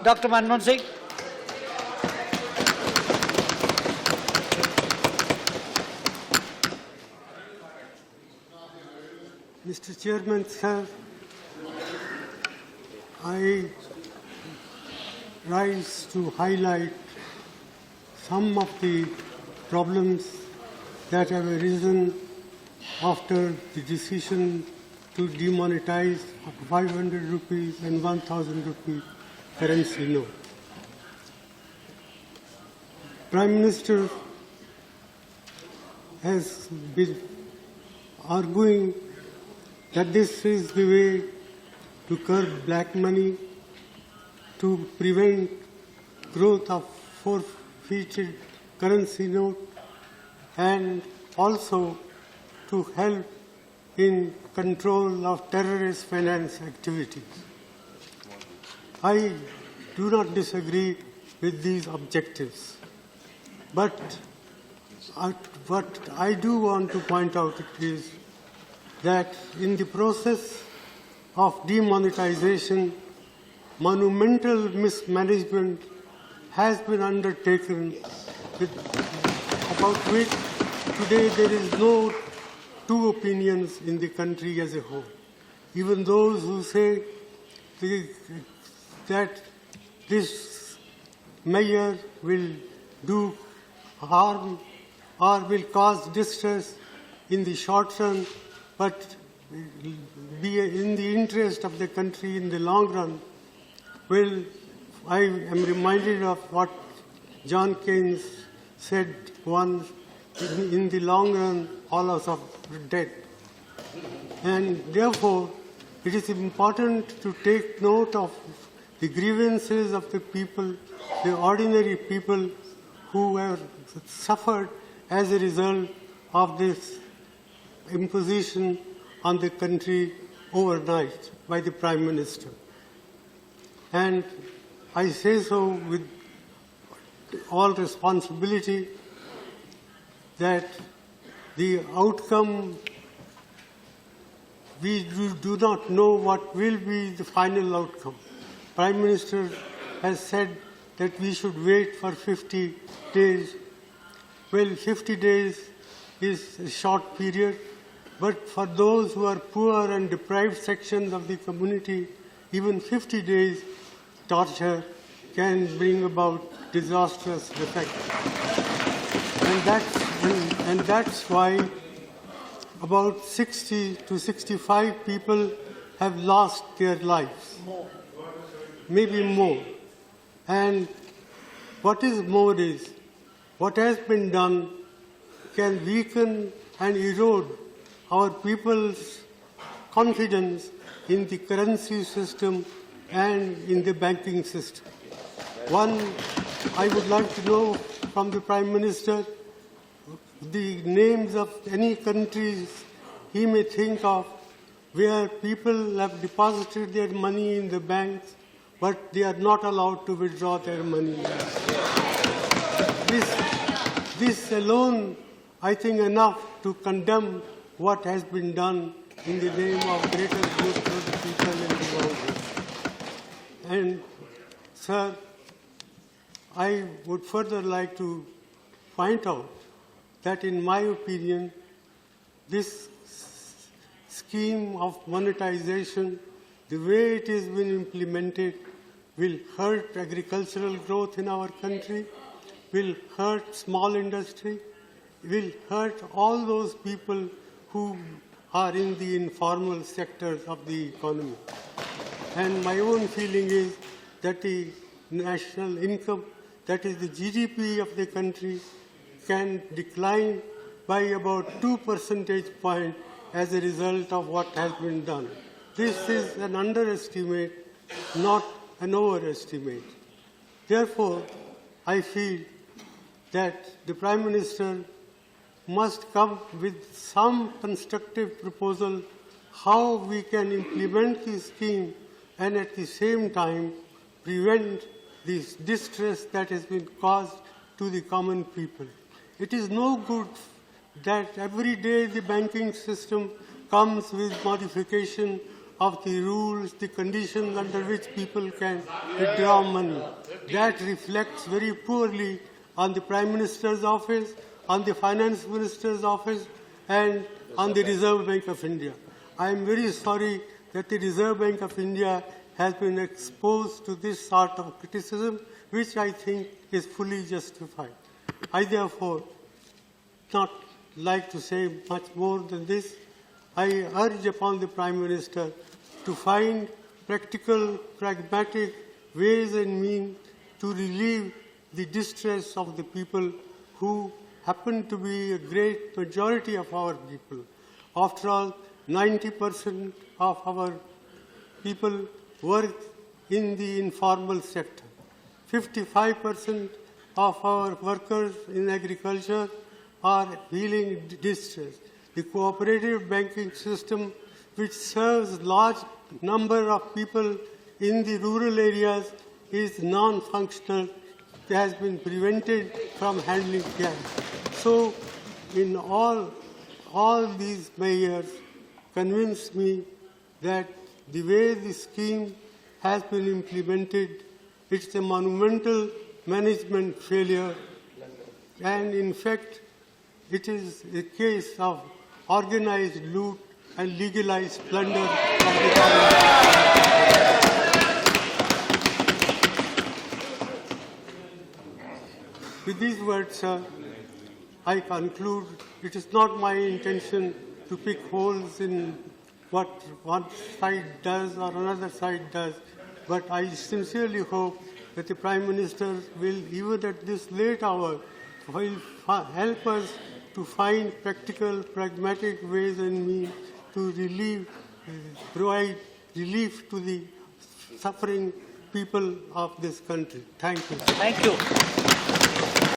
Dr. Manmohan Singh. Mr. Chairman, sir, I rise to highlight some of the problems that have arisen after the decision to demonetize 500 rupees and 1000 rupee currency note. Prime Minister has been arguing that this is the way to curb black money, to prevent growth of forfeited currency note, and also to help in control of terrorist finance activities. I do not disagree with these objectives, but what I do want to point out is that in the process of demonetization, monumental mismanagement has been undertaken, about which today there is no two opinions in the country as a whole. Even those who say that this measure will do harm or will cause distress in the short run, but be in the interest of the country in the long run. Well, I am reminded of what John Keynes said once, in the long run, all of us are dead. And therefore, it is important to take note of the grievances of the people, the ordinary people who have suffered as a result of this imposition on the country overnight by the Prime Minister. And I say so with all responsibility that the outcome, we do not know what will be the final outcome. Prime Minister has said that we should wait for 50 days. Well, 50 days is a short period, but for those who are poor and deprived sections of the community, even 50 days torture can bring about disastrous effects. And that's why about 60 to 65 people have lost their lives. Maybe more. And what is more is, what has been done can weaken and erode our people's confidence in the currency system and in the banking system. One, I would like to know from the Prime Minister the names of any countries he may think of where people have deposited their money in the banks, but they are not allowed to withdraw their money. This alone, I think, enough to condemn what has been done in the name of greater good to the people in the world. And, sir, I would further like to point out that, in my opinion, this scheme of monetization, the way it has been implemented, will hurt agricultural growth in our country, will hurt small industry, will hurt all those people who are in the informal sectors of the economy. And my own feeling is that the national income, that is the GDP of the country, can decline by about 2 percentage points as a result of what has been done. This is an underestimate, not an overestimate. Therefore, I feel that the Prime Minister must come with some constructive proposal how we can implement this scheme and at the same time prevent this distress that has been caused to the common people. It is no good that every day the banking system comes with modification of the rules, the conditions under which people can withdraw money. That reflects very poorly on the Prime Minister's office, on the Finance Minister's office, and on the Reserve Bank of India. I am very sorry that the Reserve Bank of India has been exposed to this sort of criticism, which I think is fully justified. I therefore not like to say much more than this. I urge upon the Prime Minister to find practical, pragmatic ways and means to relieve the distress of the people who happen to be a great majority of our people. After all, 90% of our people work in the informal sector. 55% of our workers in agriculture are feeling distress. The cooperative banking system, which serves large number of people in the rural areas, is non-functional. It has been prevented from handling cash. So, in all these measures convince me that the way the scheme has been implemented, it's a monumental management failure, and in fact, it is a case of organized loot and legalized plunder of the government. With these words, sir, I conclude it is not my intention to pick holes in what one side does or another side does, but I sincerely hope that the Prime Minister will, even at this late hour, will help us to find practical, pragmatic ways and means to provide relief to the suffering people of this country. Thank you. Thank you.